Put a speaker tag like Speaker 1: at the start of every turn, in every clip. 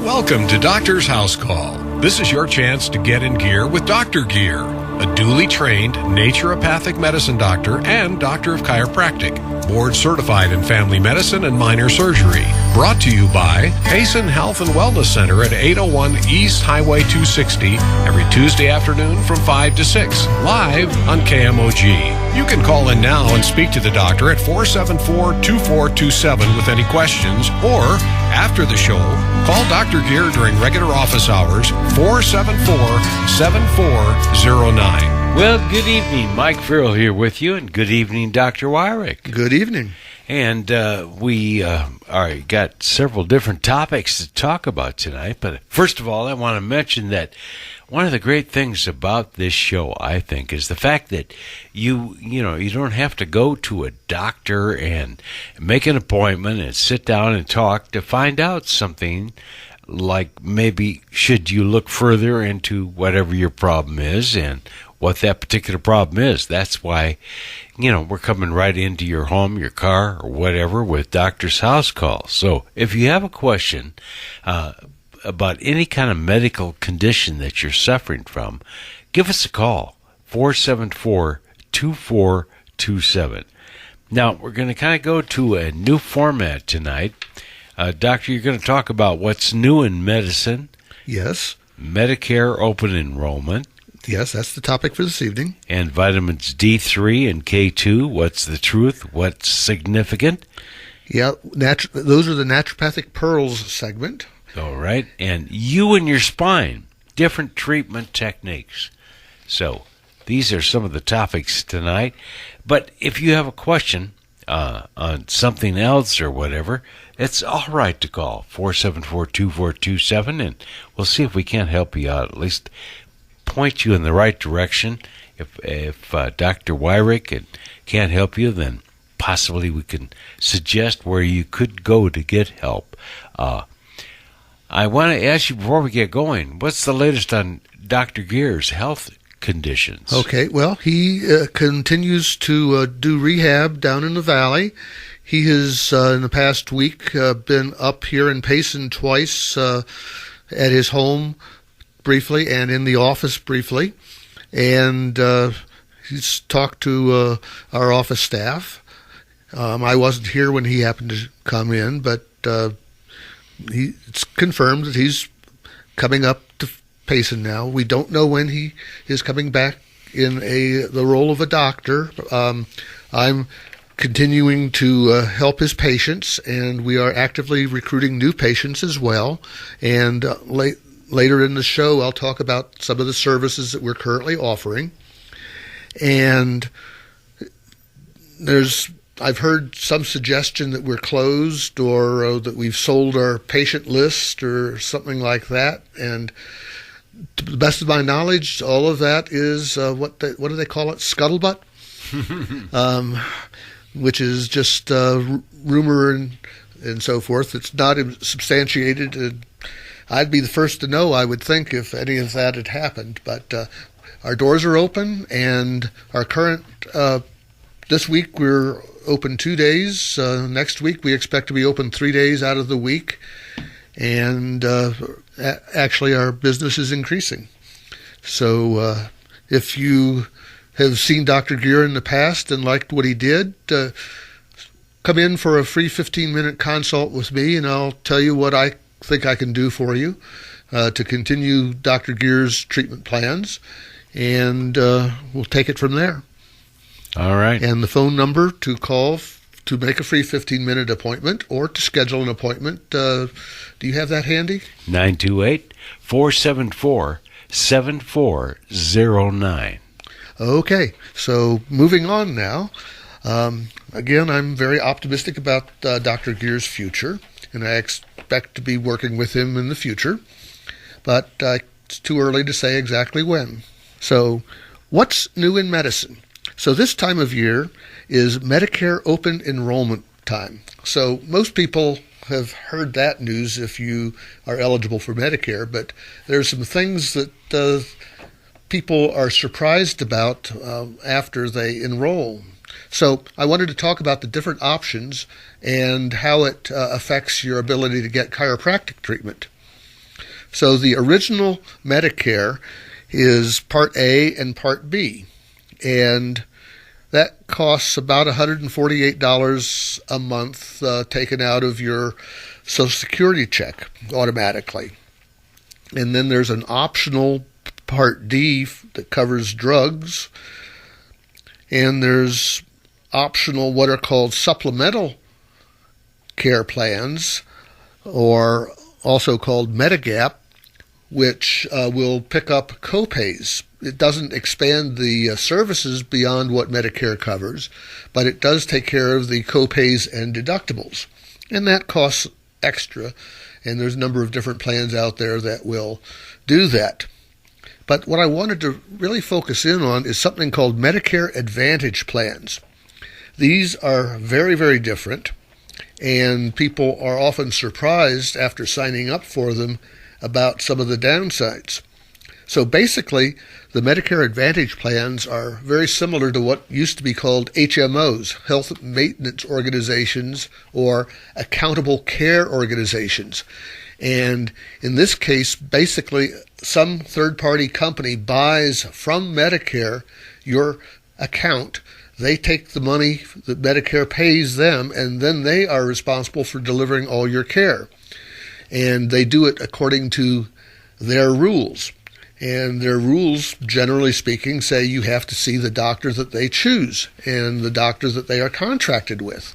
Speaker 1: Welcome to Doctor's House Call. This is your chance to get in gear with Dr. Gear, a duly trained naturopathic medicine doctor and doctor of chiropractic, board certified in family medicine and minor surgery. Brought to you by Payson Health and Wellness Center at 801 East Highway 260 every Tuesday afternoon from 5 to 6, live on KMOG. You can call in now and speak to the doctor at 474-2427 with any questions, or after the show, call Dr. Gear during regular office hours, 474-7409.
Speaker 2: Well, good evening. Mike Farrell here with you, and good evening, Dr. Weyrich.
Speaker 3: Good evening.
Speaker 2: And we got several different topics to talk about tonight. But first of all, I want to mention that one of the great things about this show, I think, is the fact that you don't have to go to a doctor and make an appointment and sit down and talk to find out something, like maybe should you look further into whatever your problem is and what that particular problem is. That's why, we're coming right into your home, your car, or whatever with Doctor's House Call. So if you have a question about any kind of medical condition that you're suffering from, give us a call, 474-2427. Now, we're going to kind of go to a new format tonight. Doctor, you're going to talk about what's new in medicine.
Speaker 3: Yes.
Speaker 2: Medicare open enrollment.
Speaker 3: Yes, that's the topic for this evening.
Speaker 2: And vitamins D3 and K2, what's the truth, what's significant?
Speaker 3: Yeah, those are the Naturopathic Pearls segment.
Speaker 2: All right, and you and your spine, different treatment techniques. So these are some of the topics tonight. But if you have a question on something else or whatever, it's all right to call 474-2427, and we'll see if we can't help you out, at least point you in the right direction. If Dr. Weyrich can't help you, then possibly we can suggest where you could go to get help. I want to ask you before we get going, what's the latest on Dr. Gear's health conditions?
Speaker 3: Okay, well, he continues to do rehab down in the valley. He has, in the past week, been up here in Payson twice at his home briefly and in the office briefly. And he's talked to our office staff. I wasn't here when he happened to come in, but it's confirmed that he's coming up to Payson now. We don't know when he is coming back in the role of a doctor. I'm continuing to help his patients, and we are actively recruiting new patients as well. And later in the show, I'll talk about some of the services that we're currently offering. And I've heard some suggestion that we're closed or that we've sold our patient list or something like that. And to the best of my knowledge, all of that is what do they call it? Scuttlebutt, which is just rumor and so forth. It's not substantiated. I'd be the first to know, I would think, if any of that had happened. But our doors are open, and our current this week we're open 2 days. Next week we expect to be open 3 days out of the week, and actually our business is increasing. So if you have seen Dr. Gear in the past and liked what he did, come in for a free 15-minute consult with me, and I'll tell you what I think I can do for you to continue Dr. Gear's treatment plans, and we'll take it from there.
Speaker 2: All right.
Speaker 3: And the phone number to call to make a free 15-minute appointment or to schedule an appointment, do you have that handy?
Speaker 2: 928-474-7409.
Speaker 3: Okay, so moving on now. Again, I'm very optimistic about Dr. Gear's future, and I expect to be working with him in the future, but it's too early to say exactly when. So, what's new in medicine? So this time of year is Medicare open enrollment time. So most people have heard that news if you are eligible for Medicare, but there's some things that people are surprised about after they enroll. So I wanted to talk about the different options and how it affects your ability to get chiropractic treatment. So the original Medicare is Part A and Part B, and that costs about $148 a month taken out of your Social Security check automatically. And then there's an optional Part D that covers drugs, and there's optional what are called supplemental care plans, or also called Medigap, which will pick up copays. It doesn't expand the services beyond what Medicare covers, but it does take care of the copays and deductibles, and that costs extra, and there's a number of different plans out there that will do that. But what I wanted to really focus in on is something called Medicare Advantage plans. These are very, very different, and people are often surprised after signing up for them about some of the downsides. So basically, the Medicare Advantage plans are very similar to what used to be called HMOs, Health Maintenance Organizations, or Accountable Care Organizations. And in this case, basically, some third-party company buys from Medicare your account. They take the money that Medicare pays them, and then they are responsible for delivering all your care. And they do it according to their rules. And their rules, generally speaking, say you have to see the doctor that they choose and the doctor that they are contracted with.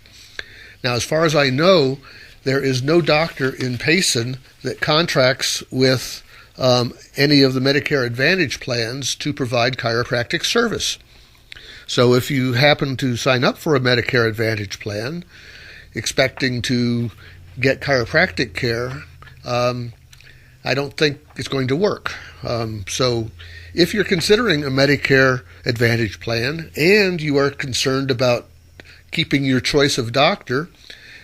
Speaker 3: Now, as far as I know, there is no doctor in Payson that contracts with any of the Medicare Advantage plans to provide chiropractic service. So if you happen to sign up for a Medicare Advantage plan, expecting to get chiropractic care, I don't think it's going to work. So if you're considering a Medicare Advantage plan and you are concerned about keeping your choice of doctor,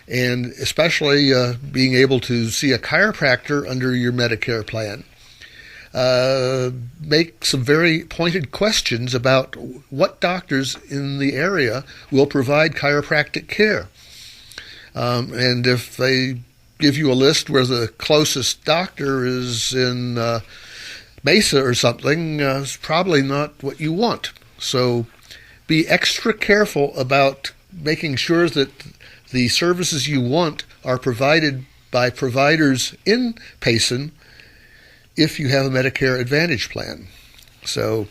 Speaker 3: and especially being able to see a chiropractor under your Medicare plan, make some very pointed questions about what doctors in the area will provide chiropractic care. And if they give you a list where the closest doctor is in Mesa or something, it's probably not what you want. So be extra careful about making sure that the services you want are provided by providers in Payson if you have a Medicare Advantage plan. So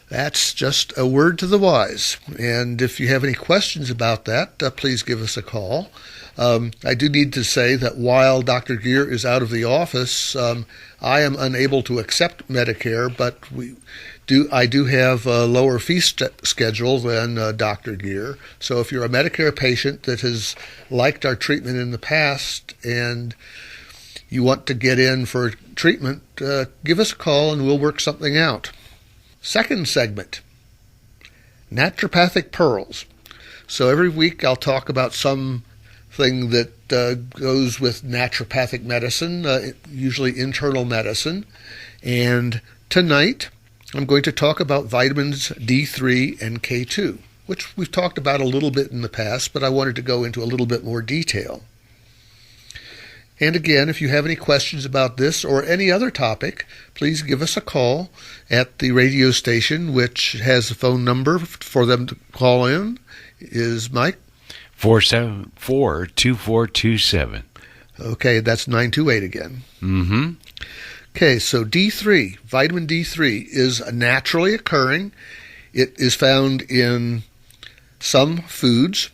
Speaker 3: that's just a word to the wise. And if you have any questions about that, please give us a call. I do need to say that while Dr. Gear is out of the office, I am unable to accept Medicare, but I do have a lower fee schedule than Dr. Gear. So if you're a Medicare patient that has liked our treatment in the past and you want to get in for treatment, give us a call and we'll work something out. Second segment, Naturopathic Pearls. So every week I'll talk about something that goes with naturopathic medicine, usually internal medicine. And tonight I'm going to talk about vitamins D3 and K2, which we've talked about a little bit in the past, but I wanted to go into a little bit more detail. And again, if you have any questions about this or any other topic, please give us a call at the radio station, which has a phone number for them to call in. Is Mike?
Speaker 2: 474-2427.
Speaker 3: Okay, that's 928 again.
Speaker 2: Mm-hmm.
Speaker 3: Okay, so D3, vitamin D3, is naturally occurring. It is found in some foods,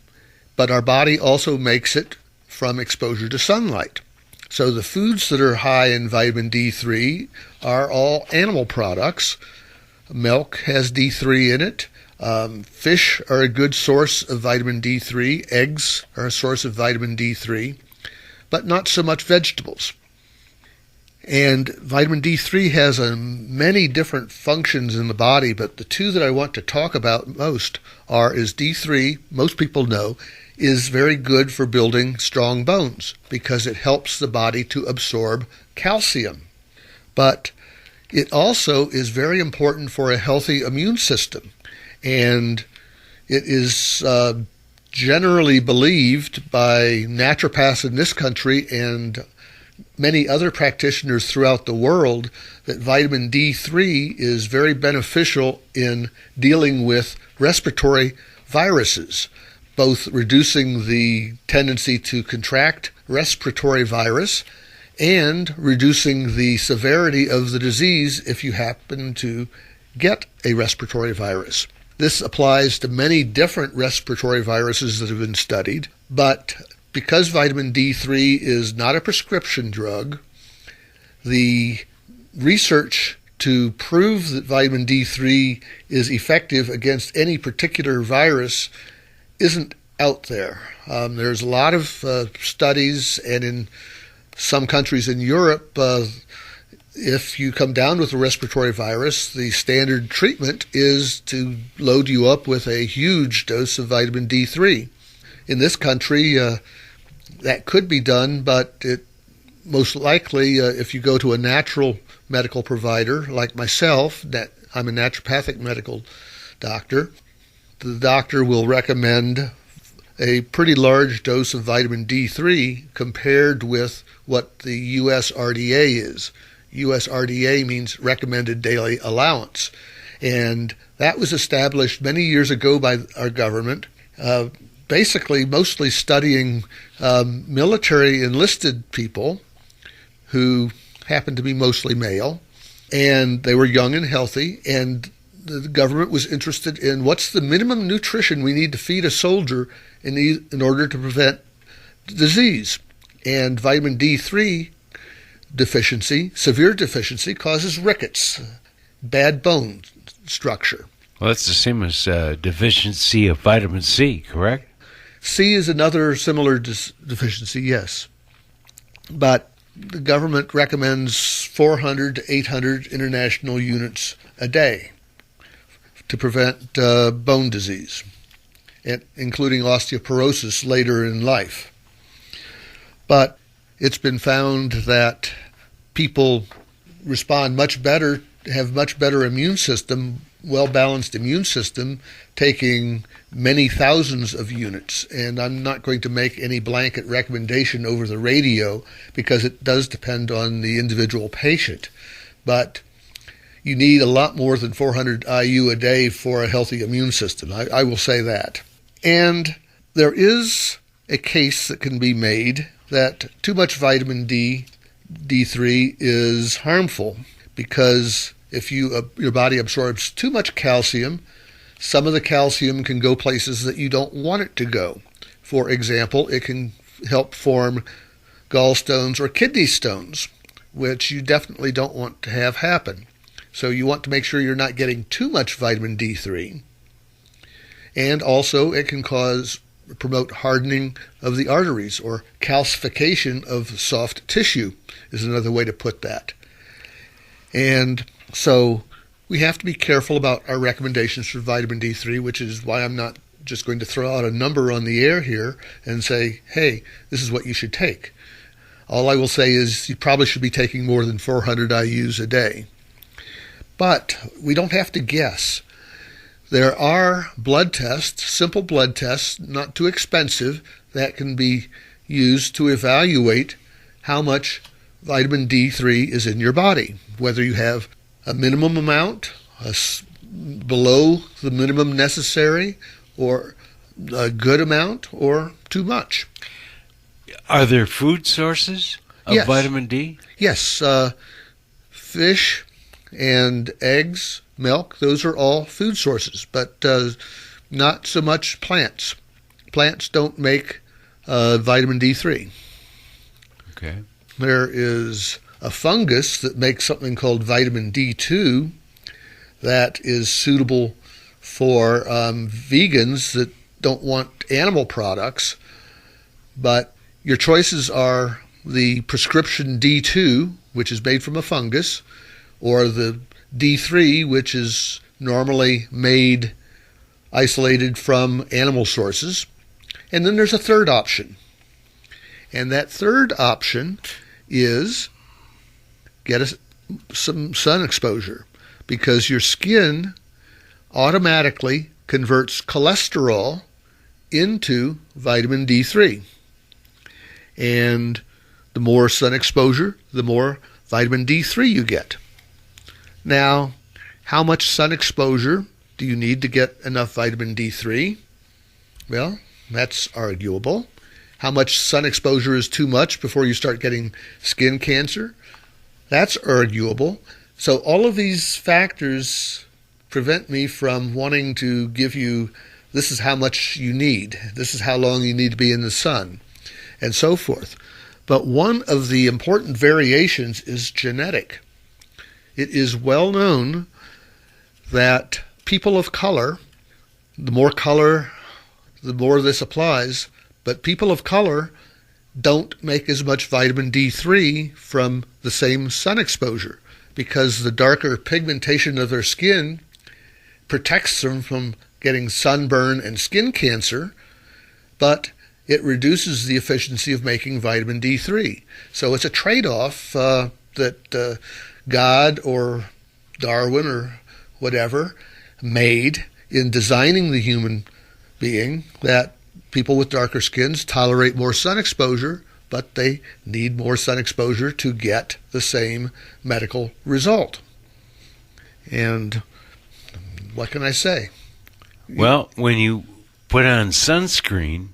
Speaker 3: but our body also makes it from exposure to sunlight. So the foods that are high in vitamin D3 are all animal products. Milk has D3 in it. Fish are a good source of vitamin D3. Eggs are a source of vitamin D3, but not so much vegetables. And vitamin D3 has many different functions in the body, but the two that I want to talk about most is D3, most people know, is very good for building strong bones because it helps the body to absorb calcium. But it also is very important for a healthy immune system. And it is generally believed by naturopaths in this country and many other practitioners throughout the world that vitamin D3 is very beneficial in dealing with respiratory viruses, both reducing the tendency to contract respiratory virus and reducing the severity of the disease if you happen to get a respiratory virus. This applies to many different respiratory viruses that have been studied, but because vitamin D3 is not a prescription drug, the research to prove that vitamin D3 is effective against any particular virus isn't out there. There's a lot of studies, and in some countries in Europe, if you come down with a respiratory virus, the standard treatment is to load you up with a huge dose of vitamin D3. In this country, that could be done, but it most likely, if you go to a natural medical provider like myself, I'm a naturopathic medical doctor, the doctor will recommend a pretty large dose of vitamin D3 compared with what the USRDA is. USRDA means recommended daily allowance. And that was established many years ago by our government, basically mostly studying military enlisted people who happened to be mostly male, and they were young and healthy, and the government was interested in what's the minimum nutrition we need to feed a soldier in order to prevent disease. And vitamin D3 deficiency, severe deficiency, causes rickets, bad bone structure.
Speaker 2: Well, that's the same as deficiency of vitamin C, correct?
Speaker 3: C is another similar deficiency, yes. But the government recommends 400 to 800 international units a day to prevent bone disease, including osteoporosis later in life. But it's been found that people respond much better, have much better immune system, well-balanced immune system, taking many thousands of units. And I'm not going to make any blanket recommendation over the radio because it does depend on the individual patient. But you need a lot more than 400 IU a day for a healthy immune system. I will say that. And there is a case that can be made that too much vitamin D3 is harmful, because if your body absorbs too much calcium, some of the calcium can go places that you don't want it to go. For example, it can help form gallstones or kidney stones, which you definitely don't want to have happen. So you want to make sure you're not getting too much vitamin D3. And also it can promote hardening of the arteries, or calcification of soft tissue is another way to put that. And so we have to be careful about our recommendations for vitamin D3, which is why I'm not just going to throw out a number on the air here and say, hey, this is what you should take. All I will say is you probably should be taking more than 400 IUs a day. But we don't have to guess. There are blood tests, simple blood tests, not too expensive, that can be used to evaluate how much vitamin D3 is in your body, whether you have a minimum amount, below the minimum necessary, or a good amount, or too much.
Speaker 2: Are there food sources of vitamin D?
Speaker 3: Yes. Fish and eggs, milk, those are all food sources, but not so much plants. Plants don't make vitamin D3.
Speaker 2: Okay.
Speaker 3: There is a fungus that makes something called vitamin D2 that is suitable for vegans that don't want animal products, but your choices are the prescription D2, which is made from a fungus, or the D3, which is normally made isolated from animal sources. And then there's a third option. And that third option is get some sun exposure, because your skin automatically converts cholesterol into vitamin D3. And the The more sun exposure, the more vitamin D3 you get. Now, how much sun exposure do you need to get enough vitamin D3? Well, that's arguable. How much sun exposure is too much before you start getting skin cancer? That's arguable. So all of these factors prevent me from wanting to give you, this is how much you need, this is how long you need to be in the sun, and so forth. But one of the important variations is genetic. It is well known that people of color, the more color, the more this applies, but people of color don't make as much vitamin D3 from the same sun exposure because the darker pigmentation of their skin protects them from getting sunburn and skin cancer, but it reduces the efficiency of making vitamin D3. So it's a trade-off that God or Darwin or whatever made in designing the human being, that people with darker skins tolerate more sun exposure, but they need more sun exposure to get the same medical result. And what can I say?
Speaker 2: Well, when you put on sunscreen,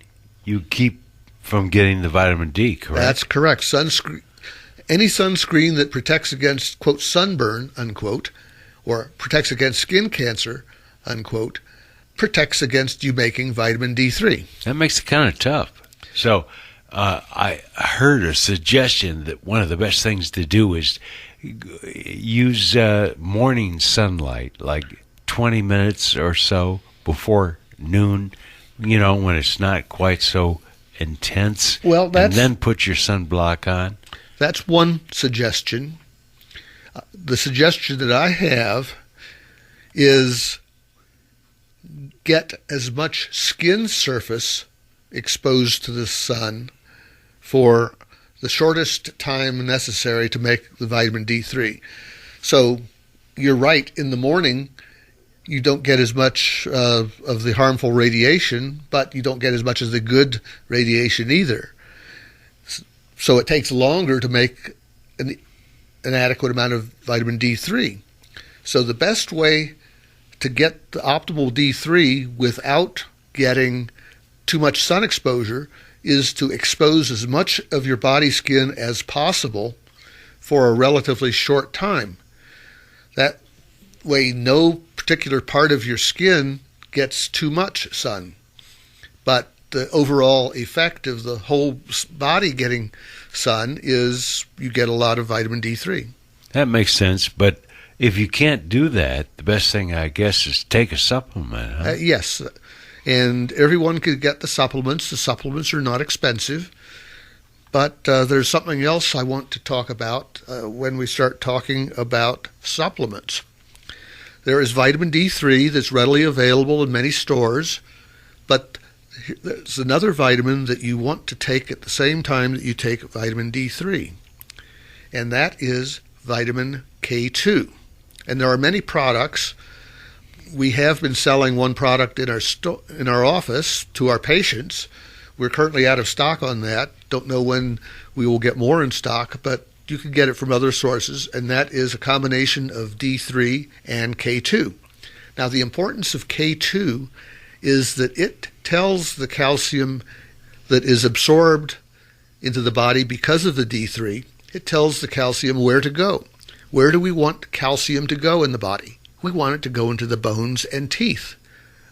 Speaker 2: you keep from getting the vitamin D, correct?
Speaker 3: That's correct. Any sunscreen that protects against, quote, sunburn, unquote, or protects against skin cancer, unquote, protects against you making vitamin D3.
Speaker 2: That makes it kind of tough. So I heard a suggestion that one of the best things to do is use morning sunlight, like 20 minutes or so before noon, when it's not quite so intense.
Speaker 3: Well,
Speaker 2: and then put your sunblock on.
Speaker 3: That's one suggestion. The suggestion that I have is get as much skin surface exposed to the sun for the shortest time necessary to make the vitamin D3. So you're right, in the morning you don't get as much of the harmful radiation, but you don't get as much of the good radiation either. So it takes longer to make an adequate amount of vitamin D3. So the best way to get the optimal D3 without getting too much sun exposure is to expose as much of your body skin as possible for a relatively short time. That way no particular part of your skin gets too much sun, but the overall effect of the whole body getting sun is you get a lot of vitamin D3.
Speaker 2: That makes sense, but if you can't do that, the best thing, I guess, is take a supplement, huh?
Speaker 3: Yes, and everyone could get the supplements. The supplements are not expensive, but there's something else I want to talk about when we start talking about supplements. There is vitamin D3 that's readily available in many stores, but there's another vitamin that you want to take at the same time that you take vitamin D3, and that is vitamin K2. And there are many products. We have been selling one product in our office to our patients. We're currently out of stock on that. Don't know when we will get more in stock, but you can get it from other sources, and that is a combination of D3 and K2. Now, the importance of K2 is that it tells the calcium that is absorbed into the body because of the D3, it tells the calcium where to go. Where do we want calcium to go in the body? We want it to go into the bones and teeth.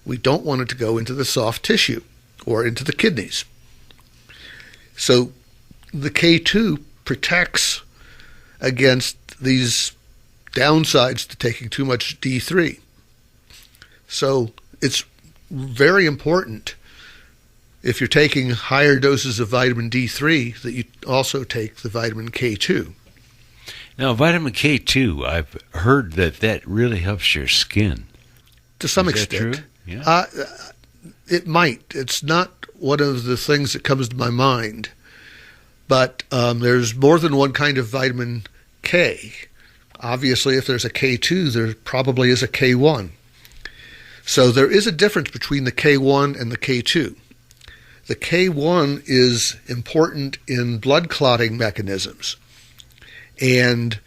Speaker 3: We don't want it to go into the soft tissue or into the kidneys. So the K2 protects against these downsides to taking too much D3. So it's very important, if you're taking higher doses of vitamin D3, that you also take the vitamin K2.
Speaker 2: Now, vitamin K2, I've heard that really helps your skin.
Speaker 3: To some
Speaker 2: Is
Speaker 3: extent.
Speaker 2: that true? Yeah.
Speaker 3: It might. It's not one of the things that comes to my mind. But there's more than one kind of vitamin K. Obviously, if there's a K2, there probably is a K1. So there is a difference between the K1 and the K2. the K1 is important in blood clotting mechanisms. And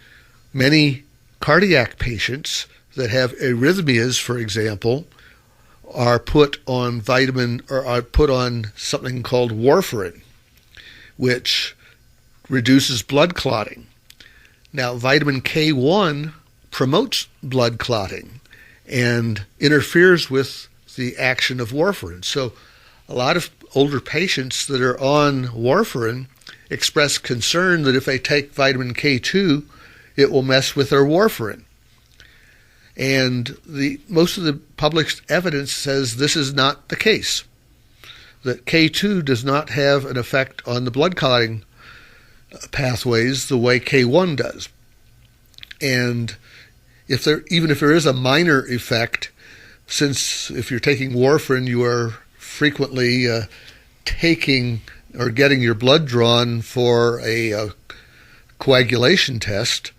Speaker 3: many cardiac patients that have arrhythmias, for example, are put on something called warfarin, which reduces blood clotting. Now, vitamin K1 promotes blood clotting and interferes with the action of warfarin. So a lot of older patients that are on warfarin express concern that if they take vitamin K2, it will mess with their warfarin. And most of the published evidence says this is not the case, that K2 does not have an effect on the blood clotting pathways the way K1 does. And even if there is a minor effect, since if you're taking warfarin, you are frequently taking or getting your blood drawn for a coagulation test,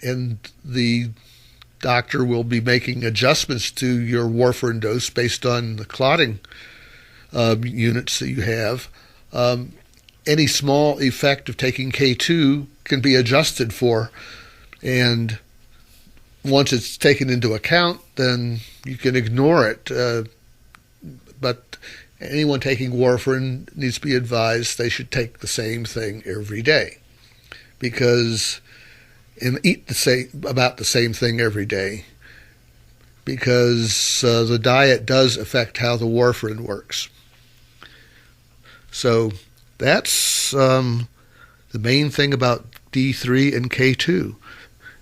Speaker 3: and the doctor will be making adjustments to your warfarin dose based on the clotting units that you have. Any small effect of taking K2 can be adjusted for, and once it's taken into account, then you can ignore it. But anyone taking warfarin needs to be advised they should take the same thing every day, and eat about the same thing every day, because the diet does affect how the warfarin works. So that's the main thing about D3 and K2.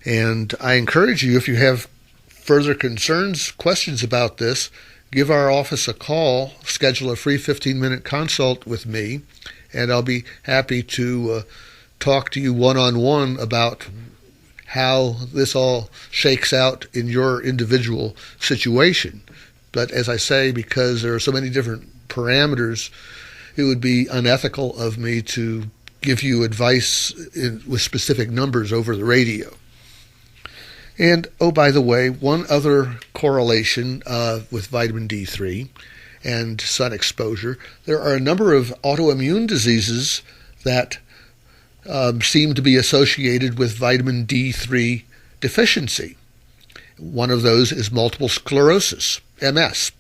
Speaker 3: And I encourage you, if you have further concerns, questions about this, give our office a call, schedule a free 15-minute consult with me, and I'll be happy to talk to you one-on-one about how this all shakes out in your individual situation. But as I say, because there are so many different parameters, it would be unethical of me to give you advice with specific numbers over the radio. And, oh, by the way, one other correlation with vitamin D3 and sun exposure, there are a number of autoimmune diseases that seem to be associated with vitamin D3 deficiency. One of those is multiple sclerosis, MS.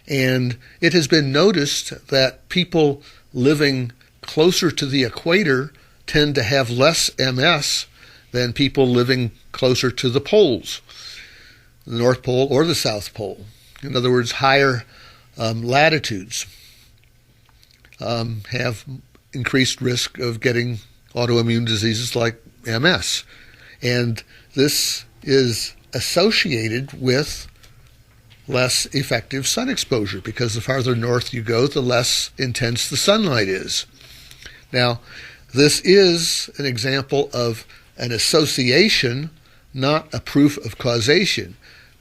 Speaker 3: And it has been noticed that people living closer to the equator tend to have less MS than people living closer to the poles, the North Pole or the South Pole. In other words, higher latitudes have increased risk of getting autoimmune diseases like MS. And this is associated with less effective sun exposure, because the farther north you go, the less intense the sunlight is. Now, this is an example of an association, not a proof of causation,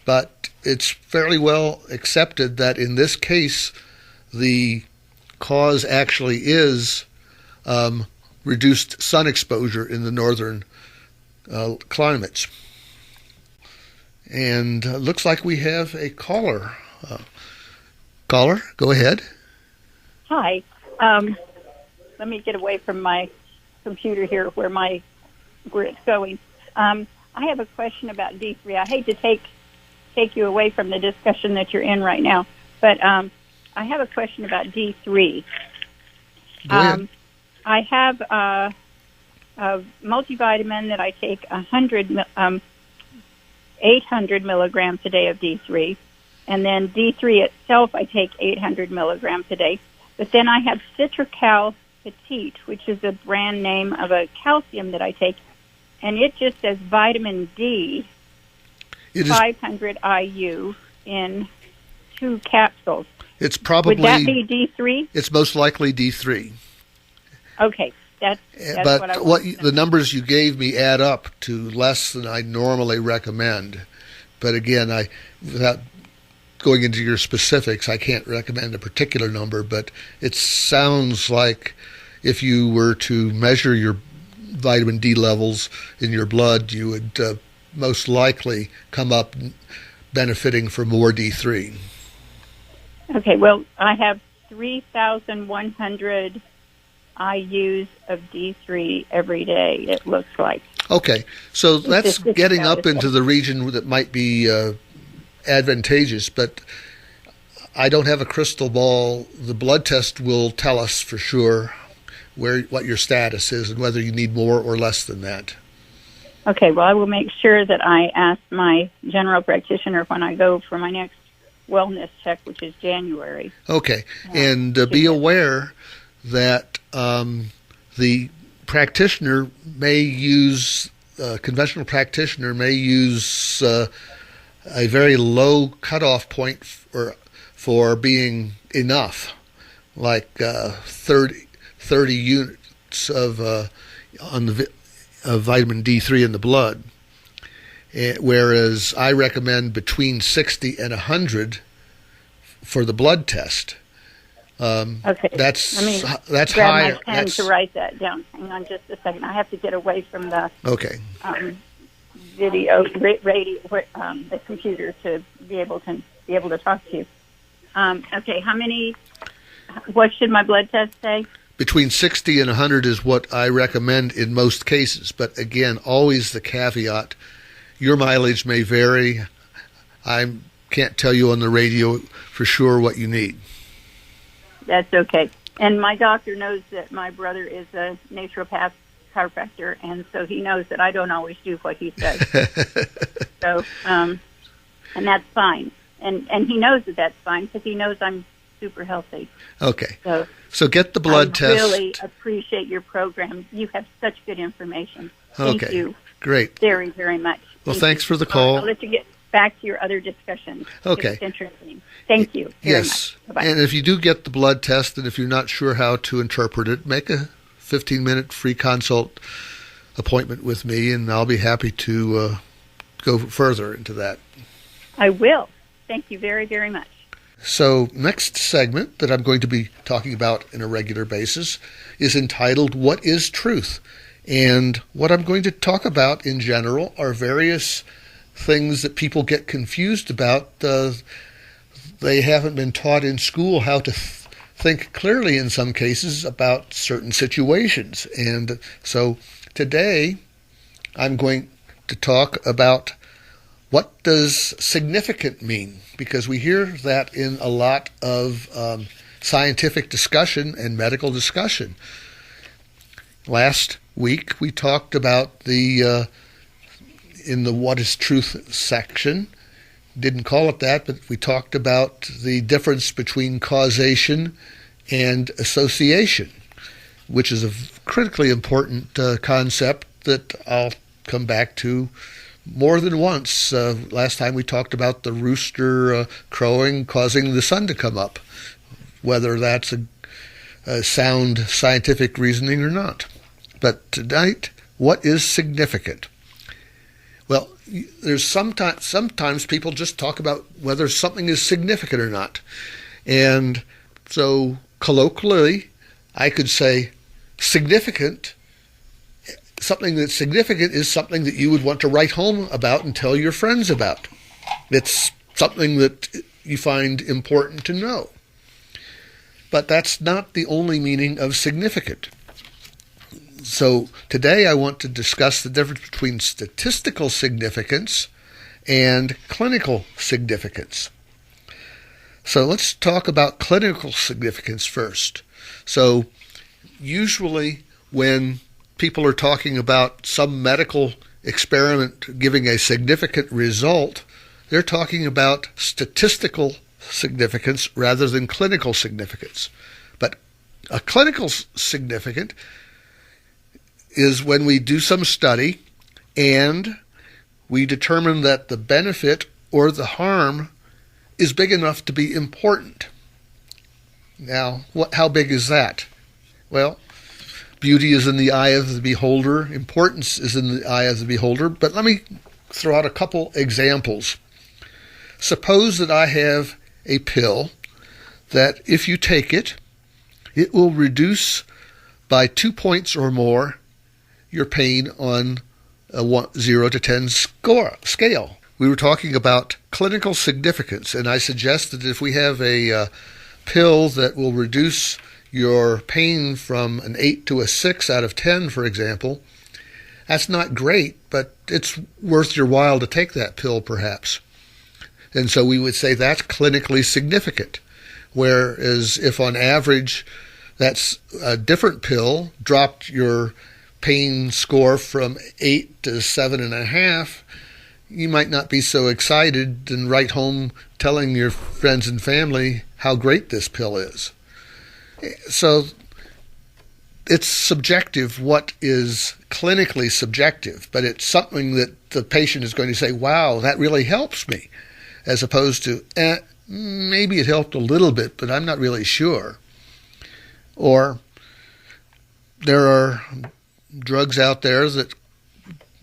Speaker 3: but it's fairly well accepted that in this case, the cause actually is reduced sun exposure in the northern climates. And looks like we have a caller. Caller, go ahead.
Speaker 4: Hi. Let me get away from my computer here where it's going. I have a question about D3. I hate to take you away from the discussion that you're in right now, but I have a question about D3.
Speaker 3: Go ahead.
Speaker 4: I have a multivitamin that I take 800 milligrams a day of D3, and then D3 itself I take 800 milligrams a day. But then I have Citracal Petite, which is a brand name of a calcium that I take, and it just says vitamin D, 500 IU in 2 capsules.
Speaker 3: It's probably...
Speaker 4: Would that be D3?
Speaker 3: It's most likely D3.
Speaker 4: Okay, that's
Speaker 3: but
Speaker 4: what I want to know.
Speaker 3: The numbers you gave me add up to less than I normally recommend. But again, without going into your specifics, I can't recommend a particular number, but it sounds like if you were to measure your vitamin D levels in your blood, you would most likely come up benefiting from more D3.
Speaker 4: Okay, well, I have 3,100 IUs of D3 every day, it looks like.
Speaker 3: Okay, so that's getting up into the region that might be advantageous, but I don't have a crystal ball. The blood test will tell us for sure what your status is and whether you need more or less than that.
Speaker 4: Okay, well, I will make sure that I ask my general practitioner when I go for my next wellness check, which is January.
Speaker 3: Okay, and be aware that the practitioner may use, conventional practitioner may use a very low cutoff point for being enough, like 30 units of vitamin D3 in the blood, whereas I recommend between 60 and 100 for the blood test.
Speaker 4: Okay,
Speaker 3: that's
Speaker 4: grab
Speaker 3: higher.
Speaker 4: My pen to write that down. Hang on just a second. I have to get away from the video, radio, the computer to be able to talk to you. Okay, what should my blood test say?
Speaker 3: Between 60 and 100 is what I recommend in most cases. But again, always the caveat, your mileage may vary. I can't tell you on the radio for sure what you need.
Speaker 4: That's okay. And my doctor knows that my brother is a naturopath chiropractor, and so he knows that I don't always do what he says. So, and that's fine. And he knows that that's fine because he knows I'm super healthy.
Speaker 3: Okay. So get the blood test.
Speaker 4: I really appreciate your program. You have such good information. Thank you.
Speaker 3: Great.
Speaker 4: Very, very much.
Speaker 3: Well, thanks for the call.
Speaker 4: I'll let you get back to your other discussion.
Speaker 3: Okay.
Speaker 4: It's interesting. Thank you very much. Bye-bye.
Speaker 3: And if you do get the blood test and if you're not sure how to interpret it, make a 15-minute free consult appointment with me, and I'll be happy to go further into that.
Speaker 4: I will. Thank you very, very much.
Speaker 3: So next segment that I'm going to be talking about on a regular basis is entitled, What is Truth? And what I'm going to talk about in general are various things that people get confused about. They haven't been taught in school how to think clearly in some cases about certain situations. And so today I'm going to talk about what does significant mean, because we hear that in a lot of scientific discussion and medical discussion. Last week we talked about in the What is Truth section, didn't call it that, but we talked about the difference between causation and association, which is a critically important concept that I'll come back to more than once. Last time we talked about the rooster crowing causing the sun to come up, whether that's a sound scientific reasoning or not. But tonight, what is significant? Well, there's sometimes people just talk about whether something is significant or not. And so colloquially, I could say significant. Something that's significant is something that you would want to write home about and tell your friends about. It's something that you find important to know. But that's not the only meaning of significant. So today I want to discuss the difference between statistical significance and clinical significance. So let's talk about clinical significance first. So usually when people are talking about some medical experiment giving a significant result, they're talking about statistical significance rather than clinical significance. But a clinical significant is when we do some study and we determine that the benefit or the harm is big enough to be important. Now, how big is that? Well, beauty is in the eye of the beholder. Importance is in the eye of the beholder. But let me throw out a couple examples. Suppose that I have a pill that if you take it, it will reduce by 2 points or more your pain on a 0 to 10 scale. We were talking about clinical significance, and I suggested if we have a pill that will reduce your pain from an 8 to a 6 out of 10, for example, that's not great, but it's worth your while to take that pill, perhaps. And so we would say that's clinically significant. Whereas if on average that's a different pill dropped your pain score from 8 to 7.5, you might not be so excited and write home telling your friends and family how great this pill is. So it's subjective what is clinically subjective, but it's something that the patient is going to say, wow, that really helps me, as opposed to, maybe it helped a little bit, but I'm not really sure. Or there are drugs out there that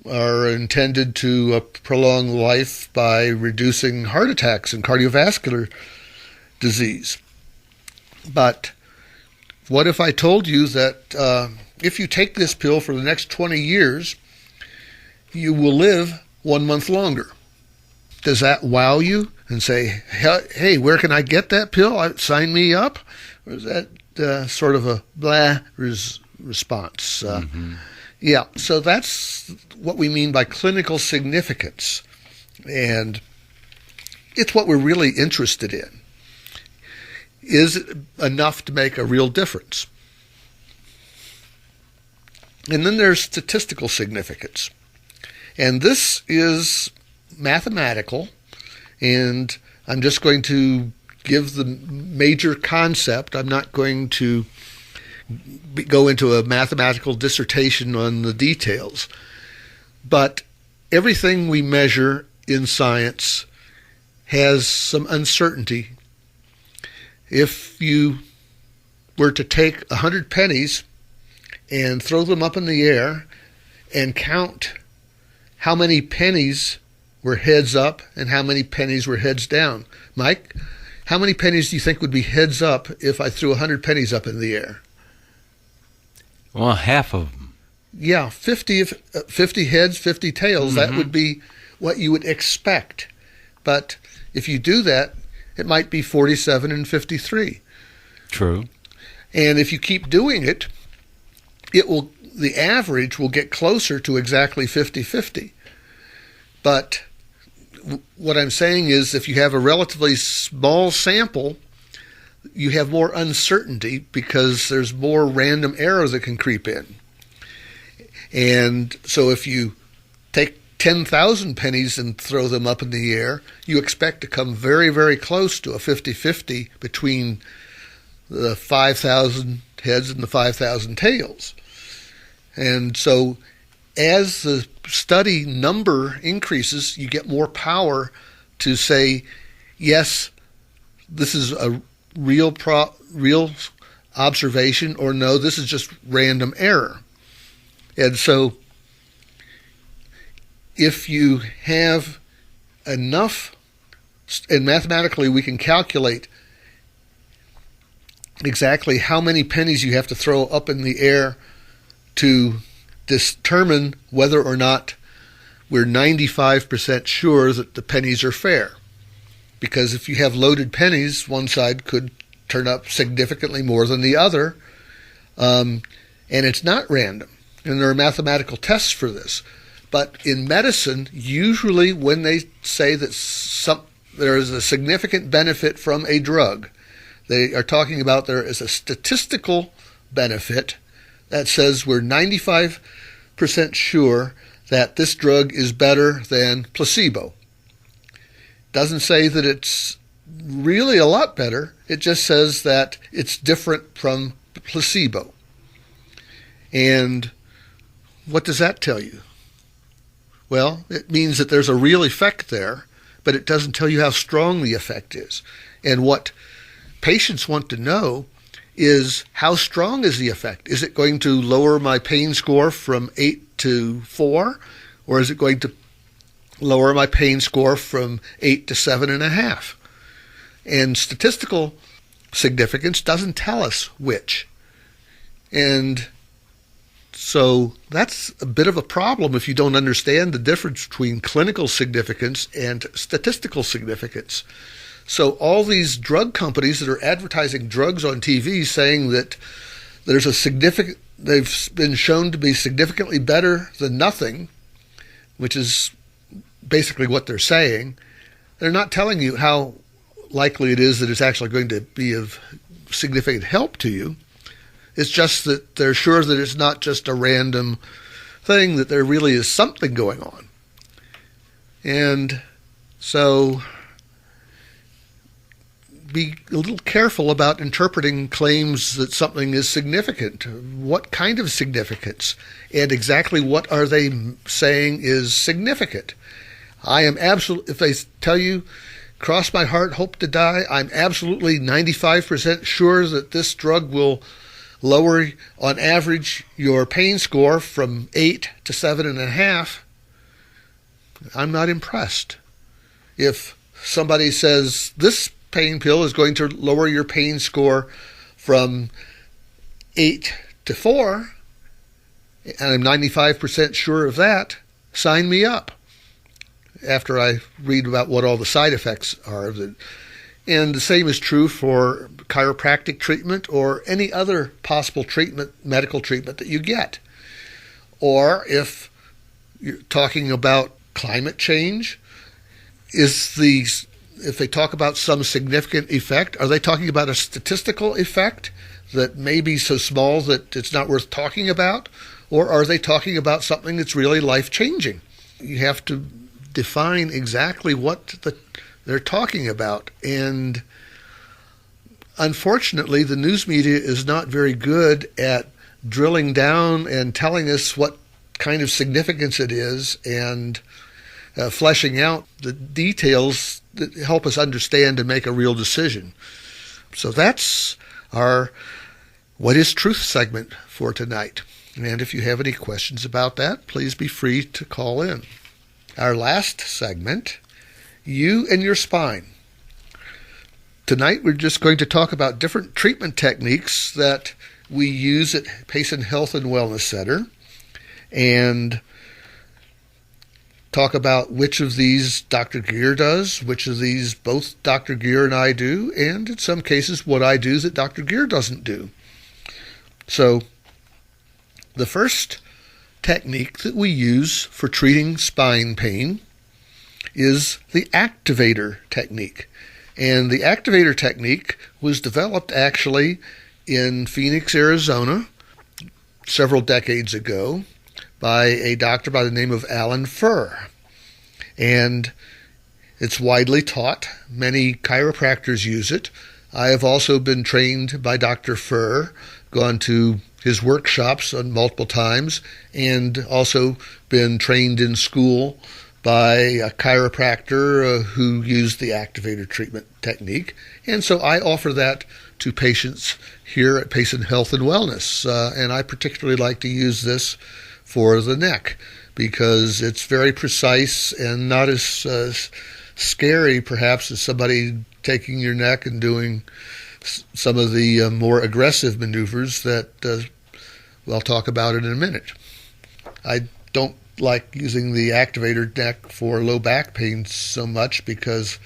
Speaker 3: are intended to prolong life by reducing heart attacks and cardiovascular disease. But what if I told you that if you take this pill for the next 20 years, you will live 1 month longer? Does that wow you and say, hey, where can I get that pill? Sign me up? Or is that sort of a blah response? Yeah, so that's what we mean by clinical significance. And it's what we're really interested in. Is it enough to make a real difference? And then there's statistical significance. And this is mathematical, and I'm just going to give the major concept. I'm not going to go into a mathematical dissertation on the details. But everything we measure in science has some uncertainty. If you were to take 100 pennies and throw them up in the air and count how many pennies were heads up and how many pennies were heads down. Mike, how many pennies do you think would be heads up if I threw 100 pennies up in the air?
Speaker 2: Well, half of them.
Speaker 3: Yeah, 50 heads, 50 tails. That would be what you would expect. But if you do that, it might be 47 and 53.
Speaker 2: True.
Speaker 3: And if you keep doing it, the average will get closer to exactly 50-50. But what I'm saying is if you have a relatively small sample, you have more uncertainty because there's more random error that can creep in. And so if you take 10,000 pennies and throw them up in the air, you expect to come very, very close to a 50-50 between the 5,000 heads and the 5,000 tails. And so as the study number increases, you get more power to say, yes, this is a real observation, or no, this is just random error. And so if you have enough, and mathematically we can calculate exactly how many pennies you have to throw up in the air to determine whether or not we're 95% sure that the pennies are fair. Because if you have loaded pennies, one side could turn up significantly more than the other, and it's not random. And there are mathematical tests for this. But in medicine, usually when they say that there is a significant benefit from a drug, they are talking about there is a statistical benefit that says we're 95% sure that this drug is better than placebo. Doesn't say that it's really a lot better. It just says that it's different from placebo. And what does that tell you? Well, it means that there's a real effect there, but it doesn't tell you how strong the effect is. And what patients want to know is how strong is the effect? Is it going to lower my pain score from 8 to 4, or is it going to lower my pain score from 8 to 7.5? And statistical significance doesn't tell us which. And so that's a bit of a problem if you don't understand the difference between clinical significance and statistical significance. So all these drug companies that are advertising drugs on TV saying that there's they've been shown to be significantly better than nothing, which is basically what they're saying. They're not telling you how likely it is that it's actually going to be of significant help to you. It's just that they're sure that it's not just a random thing, that there really is something going on. And so be a little careful about interpreting claims that something is significant. What kind of significance? And exactly what are they saying is significant? If they tell you, cross my heart, hope to die, I'm absolutely 95% sure that this drug will lower, on average, your pain score from 8 to 7.5, I'm not impressed. If somebody says this pain pill is going to lower your pain score from 8 to 4, and I'm 95% sure of that, sign me up after I read about what all the side effects are. And the same is true for chiropractic treatment or any other possible treatment, medical treatment that you get. Or if you're talking about climate change, if they talk about some significant effect, are they talking about a statistical effect that may be so small that it's not worth talking about? Or are they talking about something that's really life-changing? You have to define exactly what they're talking about. And unfortunately, the news media is not very good at drilling down and telling us what kind of significance it is and fleshing out the details that help us understand and make a real decision. So that's our What is Truth segment for tonight. And if you have any questions about that, please be free to call in. Our last segment, You and Your Spine. Tonight we're just going to talk about different treatment techniques that we use at Payson Health and Wellness Center, and talk about which of these Dr. Gear does, which of these both Dr. Gear and I do, and in some cases what I do that Dr. Gear doesn't do. So the first technique that we use for treating spine pain is the Activator Technique. And the Activator Technique was developed actually in Phoenix, Arizona, several decades ago by a doctor by the name of Alan Furr. And it's widely taught. Many chiropractors use it. I have also been trained by Dr. Furr, gone to his workshops on multiple times, and also been trained in school by a chiropractor who used the Activator treatment technique. And so I offer that to patients here at Payson Health and Wellness. And I particularly like to use this for the neck because it's very precise and not as scary perhaps as somebody taking your neck and doing some of the more aggressive maneuvers that I'll talk about in a minute. I don't like using the Activator neck for low back pain so much because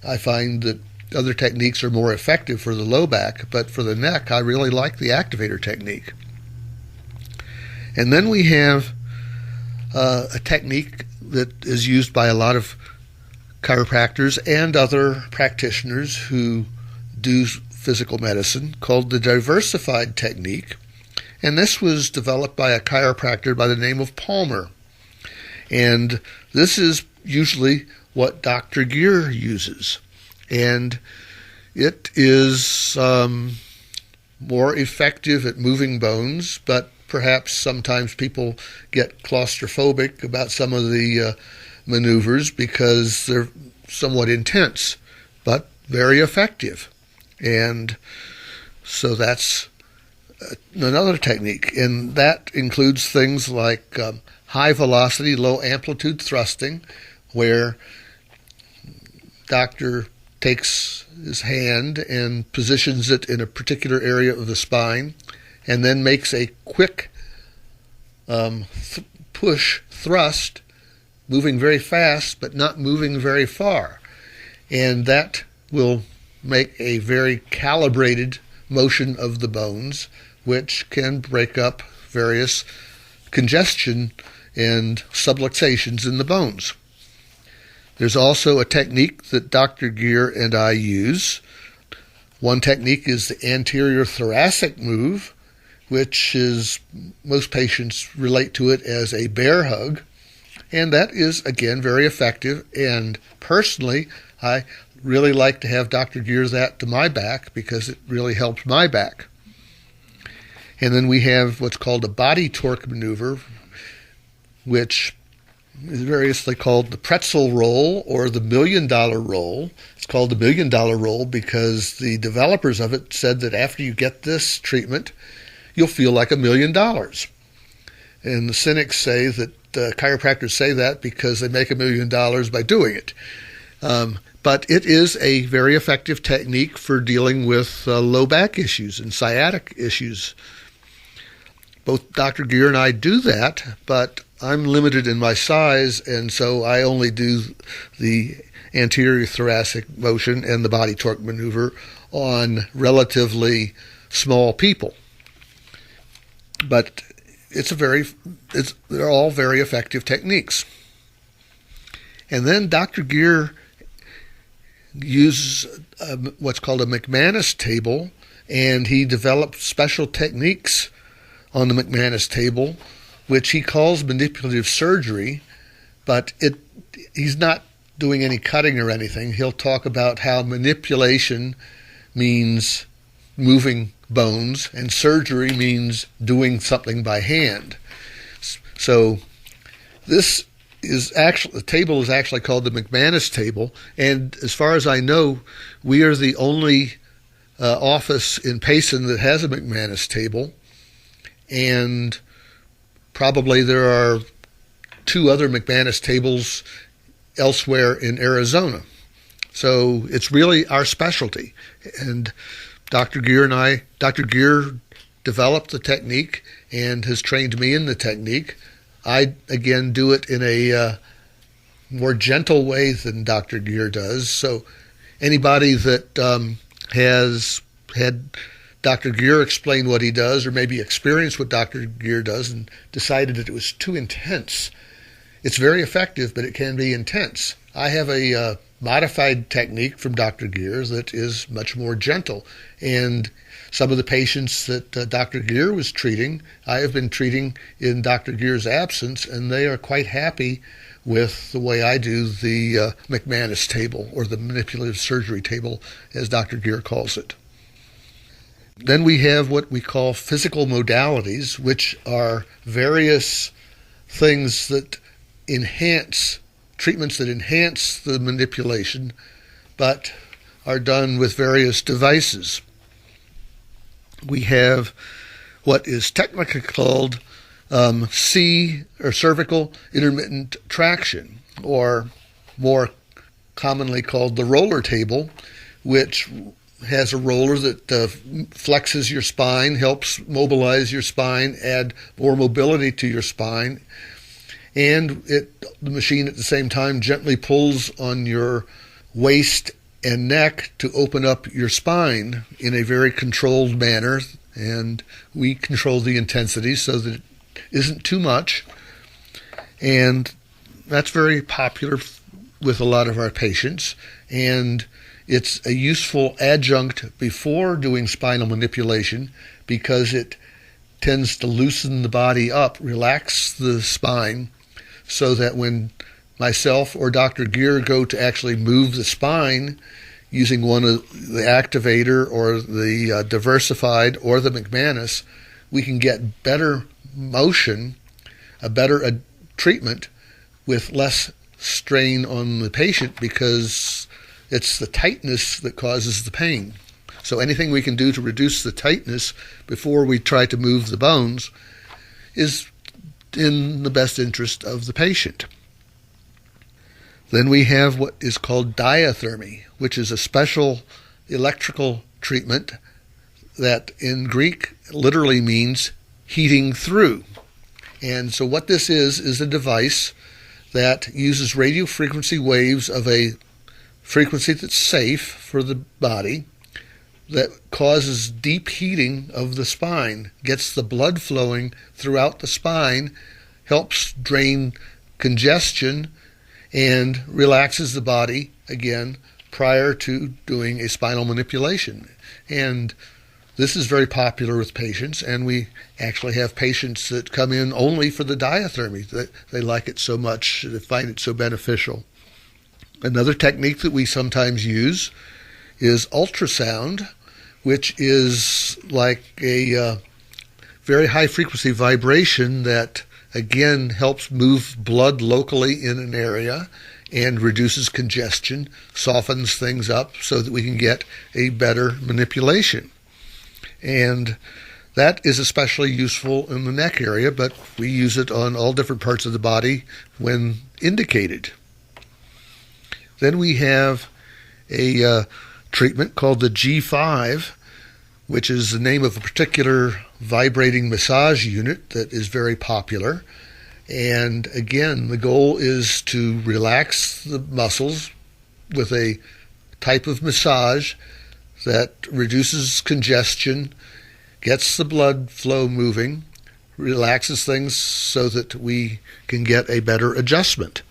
Speaker 3: I find that other techniques are more effective for the low back, but for the neck I really like the Activator technique. And then we have a technique that is used by a lot of chiropractors and other practitioners who do physical medicine called the Diversified Technique. And this was developed by a chiropractor by the name of Palmer. And this is usually what Dr. Gear uses. And it is more effective at moving bones, but perhaps sometimes people get claustrophobic about some of the maneuvers because they're somewhat intense, but very effective. And so that's another technique, and that includes things like high velocity, low amplitude thrusting, where doctor takes his hand and positions it in a particular area of the spine and then makes a quick push thrust, moving very fast but not moving very far. And that will make a very calibrated motion of the bones, which can break up various congestion and subluxations in the bones. There's also a technique that Dr. Gear and I use. One technique is the anterior thoracic move, which is, most patients relate to it as a bear hug. And that is, again, very effective. And personally, I really like to have Dr. Gear that to my back because it really helps my back. And then we have what's called a body torque maneuver, which is variously called the Pretzel Roll or the $1 Million Roll. It's called the $1 Million Roll because the developers of it said that after you get this treatment, you'll feel like $1 million. And the cynics say that chiropractors say that because they make $1 million by doing it. But it is a very effective technique for dealing with low back issues and sciatic issues. Both Dr. Gear and I do that, but I'm limited in my size, and so I only do the anterior thoracic motion and the body torque maneuver on relatively small people. But they're all very effective techniques. And then Dr. Gear uses what's called a McManus table, and he developed special techniques on the McManus table, which he calls manipulative surgery, but he's not doing any cutting or anything. He'll talk about how manipulation means moving bones and surgery means doing something by hand. So this is actually, the table is actually called the McManus table, and as far as I know, we are the only office in Payson that has a McManus table, and probably there are 2 other McManus tables elsewhere in Arizona. So it's really our specialty. And Dr. Gear developed the technique and has trained me in the technique. I, again, do it in a more gentle way than Dr. Gear does. So anybody that has had Dr. Gear explain what he does or maybe experienced what Dr. Gear does and decided that it was too intense, it's very effective, but it can be intense. I have a modified technique from Dr. Gear that is much more gentle. And some of the patients that Dr. Gear was treating, I have been treating in Dr. Gear's absence, and they are quite happy with the way I do the McManus table, or the manipulative surgery table, as Dr. Gear calls it. Then we have what we call physical modalities, which are various things that treatments that enhance the manipulation, but are done with various devices. We have what is technically called cervical intermittent traction, or more commonly called the roller table, which has a roller that flexes your spine, helps mobilize your spine, add more mobility to your spine, and the machine at the same time gently pulls on your waist and neck to open up your spine in a very controlled manner, and we control the intensity so that it isn't too much, and that's very popular with a lot of our patients, and it's a useful adjunct before doing spinal manipulation because it tends to loosen the body up, relax the spine, so that when myself or Dr. Gear go to actually move the spine using one of the Activator or the Diversified or the McManus, we can get better motion, a better treatment with less strain on the patient because it's the tightness that causes the pain. So anything we can do to reduce the tightness before we try to move the bones is in the best interest of the patient. Then we have what is called diathermy, which is a special electrical treatment that in Greek literally means heating through. And so what this is a device that uses radio frequency waves of a frequency that's safe for the body, that causes deep heating of the spine, gets the blood flowing throughout the spine, helps drain congestion, and relaxes the body again prior to doing a spinal manipulation. And this is very popular with patients, and we actually have patients that come in only for the diathermy. They like it so much, they find it so beneficial. Another technique that we sometimes use is ultrasound, which is like a very high-frequency vibration that, again, helps move blood locally in an area and reduces congestion, softens things up so that we can get a better manipulation. And that is especially useful in the neck area, but we use it on all different parts of the body when indicated. Then we have a treatment called the G5, which is the name of a particular vibrating massage unit that is very popular. And again, the goal is to relax the muscles with a type of massage that reduces congestion, gets the blood flow moving, relaxes things so that we can get a better adjustment.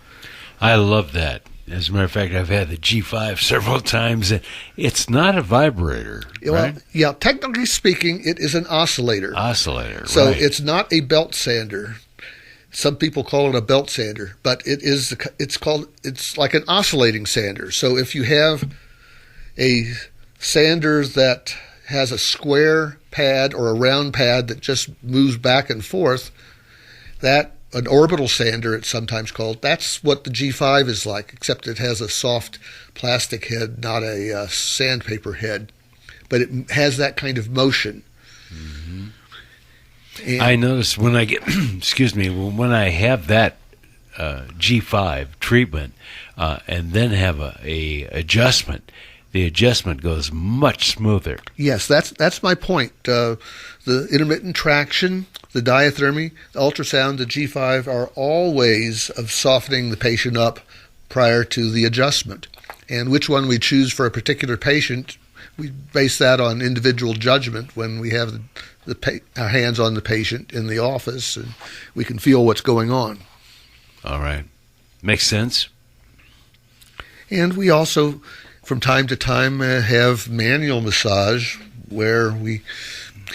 Speaker 2: I love that. As a matter of fact, I've had the G5 several times. It's not a vibrator, right?
Speaker 3: Well, yeah, technically speaking, it is an oscillator.
Speaker 2: Oscillator,
Speaker 3: so
Speaker 2: right.
Speaker 3: It's not a belt sander. Some people call it a belt sander, but it's like an oscillating sander. So if you have a sander that has a square pad or a round pad that just moves back and forth, an orbital sander it's sometimes called, that's what the G5 is like, except it has a soft plastic head, not a sandpaper head. But it has that kind of motion.
Speaker 2: Mm-hmm. I notice when I get, when I have that G5 treatment and then have a adjustment, the adjustment goes much smoother.
Speaker 3: Yes, that's my point. The intermittent traction, the diathermy, the ultrasound, the G5 are all ways of softening the patient up prior to the adjustment. And which one we choose for a particular patient, we base that on individual judgment when we have our hands on the patient in the office and we can feel what's going on.
Speaker 2: All right. Makes sense.
Speaker 3: And we also, from time to time, have manual massage where we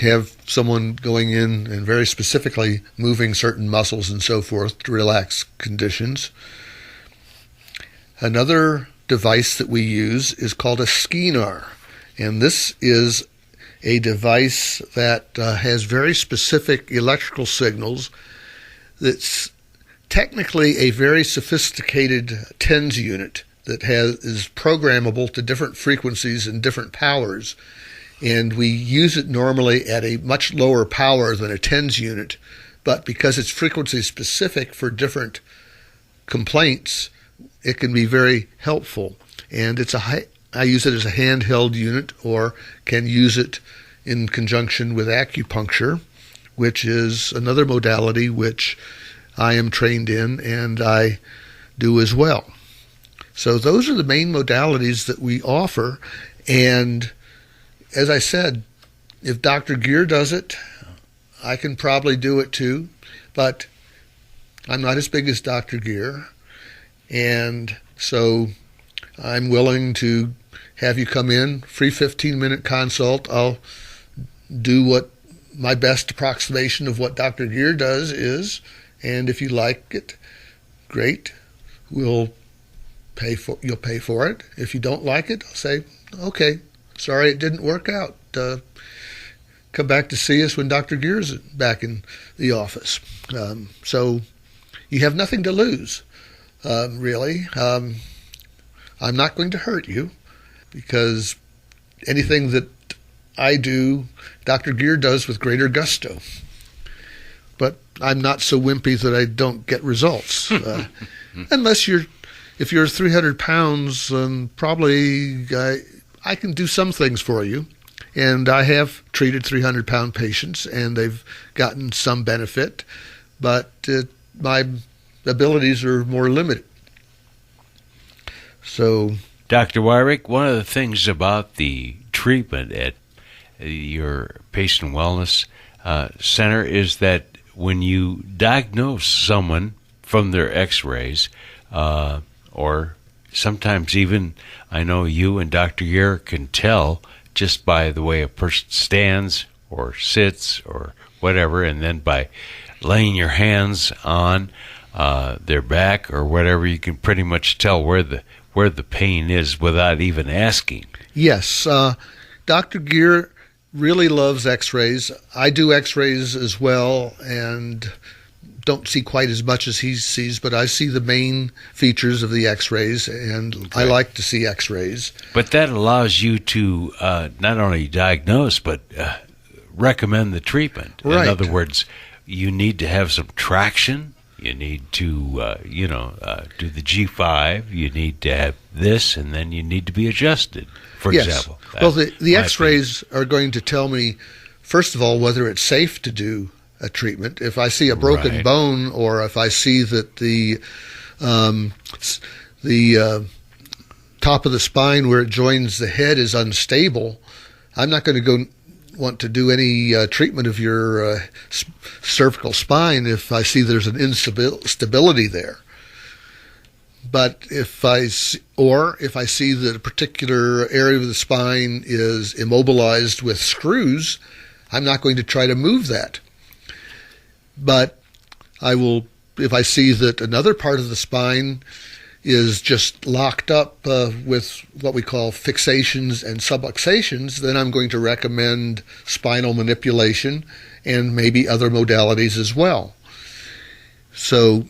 Speaker 3: have someone going in and very specifically moving certain muscles and so forth to relax conditions. Another device that we use is called a skenar, and this is a device that has very specific electrical signals. That's technically a very sophisticated TENS unit that is programmable to different frequencies and different powers. And we use it normally at a much lower power than a TENS unit, but because it's frequency specific for different complaints, it can be very helpful. And I use it as a handheld unit or can use it in conjunction with acupuncture, which is another modality which I am trained in and I do as well. So those are the main modalities that we offer. And as I said, if Dr. Gear does it, I can probably do it too, but I'm not as big as Dr. Gear. And so I'm willing to have you come in, free 15-minute consult. I'll do what my best approximation of what Dr. Gear does is, and if you like it, great. You'll pay for it. If you don't like it, I'll say, okay, sorry it didn't work out. Come back to see us when Dr. Gear's back in the office. So you have nothing to lose, really. I'm not going to hurt you because anything that I do, Dr. Gear does with greater gusto. But I'm not so wimpy that I don't get results. Unless if you're 300 pounds, probably I can do some things for you. And I have treated 300-pound patients, and they've gotten some benefit, but my abilities are more limited. So
Speaker 2: Dr. Weyrich, one of the things about the treatment at your Payson Wellness Center is that when you diagnose someone from their x-rays, or sometimes even, I know you and Dr. Gehr can tell just by the way a person stands or sits or whatever, and then by laying your hands on their back or whatever, you can pretty much tell where the pain is without even asking.
Speaker 3: Yes, Dr. Gehr really loves x-rays. I do x-rays as well and don't see quite as much as he sees, but I see the main features of the x-rays, and okay. I like to see x-rays.
Speaker 2: But that allows you to not only diagnose, but recommend the treatment.
Speaker 3: Right.
Speaker 2: In other words, you need to have some traction. You need to, do the G5. You need to have this, and then you need to be adjusted, for example.
Speaker 3: Well, the x-rays are going to tell me, first of all, whether it's safe to do a treatment. If I see a broken bone, or if I see that the top of the spine where it joins the head is unstable, I'm not going to want to do any treatment of your cervical spine if I see there's an instability there. But if I see that a particular area of the spine is immobilized with screws, I'm not going to try to move that. But I will, if I see that another part of the spine is just locked up with what we call fixations and subluxations, then I'm going to recommend spinal manipulation and maybe other modalities as well. So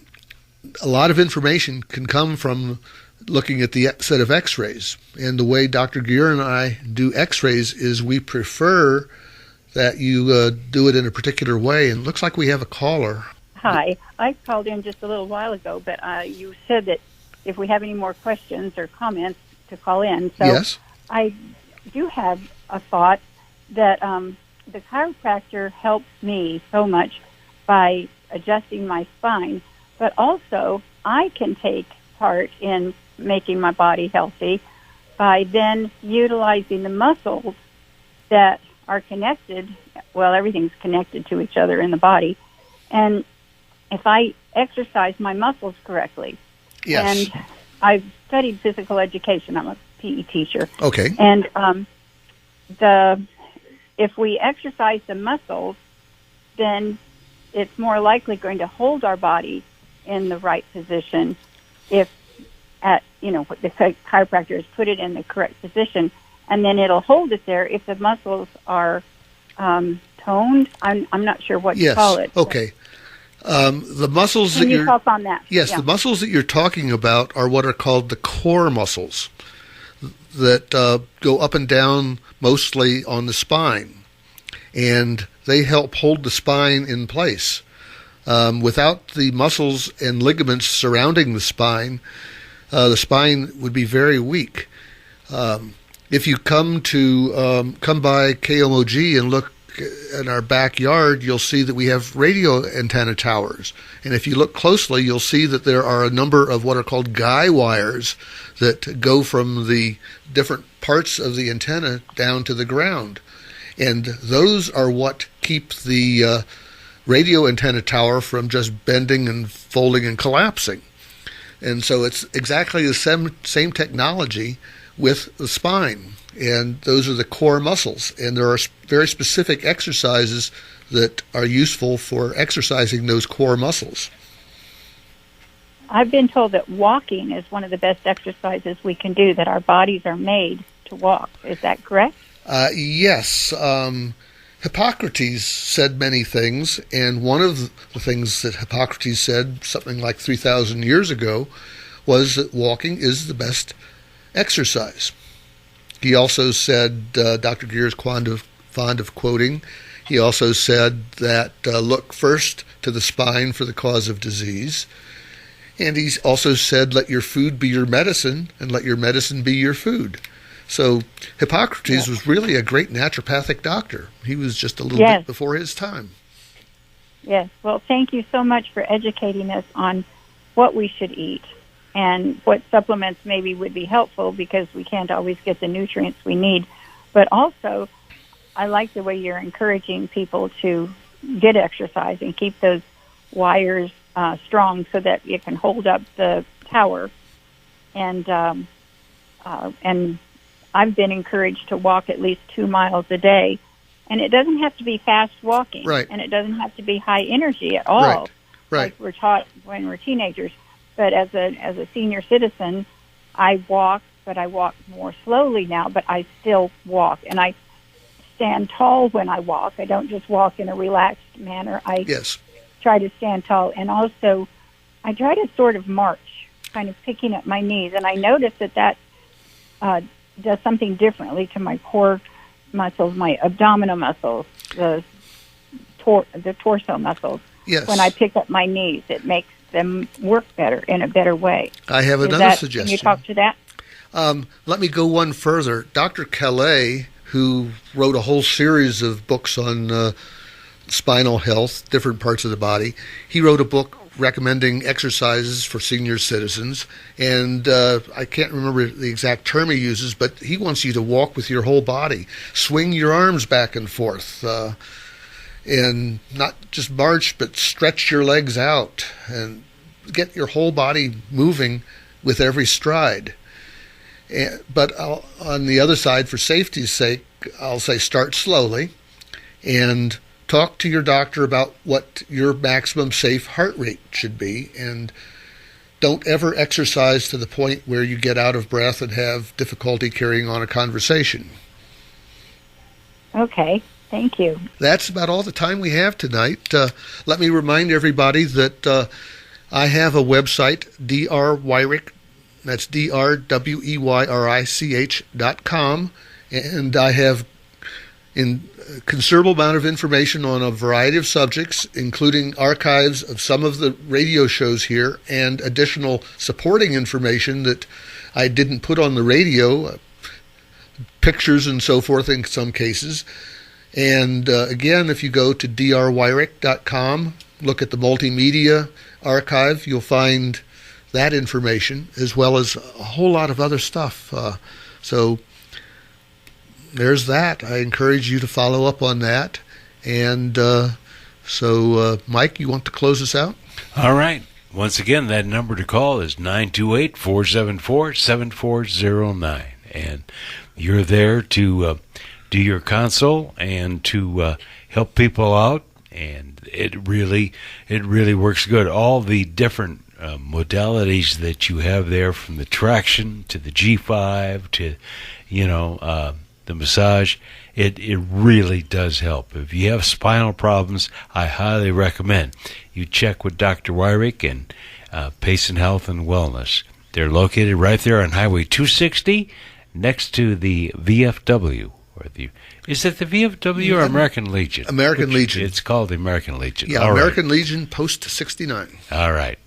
Speaker 3: a lot of information can come from looking at the set of x-rays. And the way Dr. Gehr and I do x-rays is we prefer that you do it in a particular way. And it looks like we have a caller.
Speaker 4: Hi. I called in just a little while ago, but you said that if we have any more questions or comments to call in. So
Speaker 3: yes.
Speaker 4: I do have a thought that the chiropractor helps me so much by adjusting my spine, but also I can take part in making my body healthy by then utilizing the muscles that are connected. Well, everything's connected to each other in the body. And if I exercise my muscles correctly,
Speaker 3: yes.
Speaker 4: And I've studied physical education. I'm a PE teacher.
Speaker 3: Okay.
Speaker 4: And if we exercise the muscles, then it's more likely going to hold our body in the right position if the chiropractor has put it in the correct position, and then it'll hold it there if the muscles are toned. I'm not sure what to call it.
Speaker 3: Okay. The muscles
Speaker 4: Can you talk on that?
Speaker 3: Yes, yeah. The muscles that you're talking about are what are called the core muscles that go up and down mostly on the spine, and they help hold the spine in place. Without the muscles and ligaments surrounding the spine would be very weak. If you come by KMOG and look in our backyard, you'll see that we have radio antenna towers. And if you look closely, you'll see that there are a number of what are called guy wires that go from the different parts of the antenna down to the ground. And those are what keep the radio antenna tower from just bending and folding and collapsing. And so it's exactly the same technology with the spine. And those are the core muscles. And there are very specific exercises that are useful for exercising those core muscles.
Speaker 4: I've been told that walking is one of the best exercises we can do, that our bodies are made to walk. Is that correct?
Speaker 3: Yes. Hippocrates said many things, and one of the things that Hippocrates said, something like 3,000 years ago, was that walking is the best exercise. He also said, Dr. Gehr is fond of quoting, he also said that look first to the spine for the cause of disease. And he also said, let your food be your medicine, and let your medicine be your food. So Hippocrates was really a great naturopathic doctor. He was just a little bit before his time.
Speaker 4: Yes. Well, thank you so much for educating us on what we should eat. and what supplements maybe would be helpful because we can't always get the nutrients we need. But also, I like the way you're encouraging people to get exercise and keep those wires strong so that it can hold up the tower. And I've been encouraged to walk at least 2 miles a day. And it doesn't have to be fast walking.
Speaker 3: Right.
Speaker 4: And it doesn't have to be high energy at all.
Speaker 3: Right.
Speaker 4: Like we're taught when we're teenagers. But as a senior citizen, I walk, but I walk more slowly now, but I still walk. And I stand tall when I walk. I don't just walk in a relaxed manner. I try to stand tall. And also, I try to sort of march, kind of picking up my knees. And I notice that does something differently to my core muscles, my abdominal muscles, the torso muscles.
Speaker 3: Yes.
Speaker 4: When I pick up my knees, it makes them work better in a better way.
Speaker 3: I have another suggestion.
Speaker 4: Can you talk to that?
Speaker 3: Let me go one further. Dr. Calais, who wrote a whole series of books on spinal health, different parts of the body, he wrote a book recommending exercises for senior citizens, and I can't remember the exact term he uses, but he wants you to walk with your whole body, swing your arms back and forth, and not just march, but stretch your legs out and get your whole body moving with every stride. But on the other side, for safety's sake, I'll say start slowly and talk to your doctor about what your maximum safe heart rate should be, and don't ever exercise to the point where you get out of breath and have difficulty carrying on a conversation.
Speaker 4: Okay, thank you.
Speaker 3: That's about all the time we have tonight. Let me remind everybody that I have a website, Dr. Weyrich, that's DrWeyrich.com, and I have a considerable amount of information on a variety of subjects, including archives of some of the radio shows here and additional supporting information that I didn't put on the radio, pictures and so forth in some cases. And again, if you go to drweyrich.com, look at the multimedia archive, you'll find that information as well as a whole lot of other stuff. So there's that. I encourage you to follow up on that. And so, Mike, you want to close us out?
Speaker 2: All right. Once again, that number to call is 928-474-7409. And you're there to do your consult and to help people out. And it really works good. All the different modalities that you have there, from the traction to the G5 to, the massage, it really does help. If you have spinal problems, I highly recommend you check with Dr. Weyrich and Payson Health and Wellness. They're located right there on Highway 260 next to the VFW. Is it the VFW or American Legion?
Speaker 3: American Legion.
Speaker 2: It's called the American Legion.
Speaker 3: Yeah,
Speaker 2: all
Speaker 3: American
Speaker 2: right.
Speaker 3: Legion, Post 69.
Speaker 2: All right.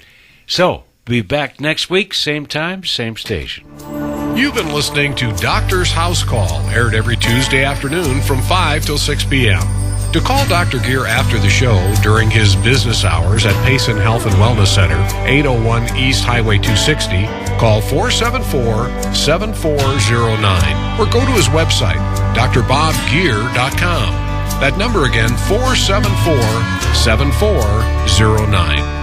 Speaker 2: So, be back next week, same time, same station.
Speaker 1: You've been listening to Doctor's House Call, aired every Tuesday afternoon from 5 till 6 p.m. To call Dr. Gear after the show during his business hours at Payson Health and Wellness Center, 801 East Highway 260, call 474-7409 or go to his website, drbobgear.com. That number again, 474-7409.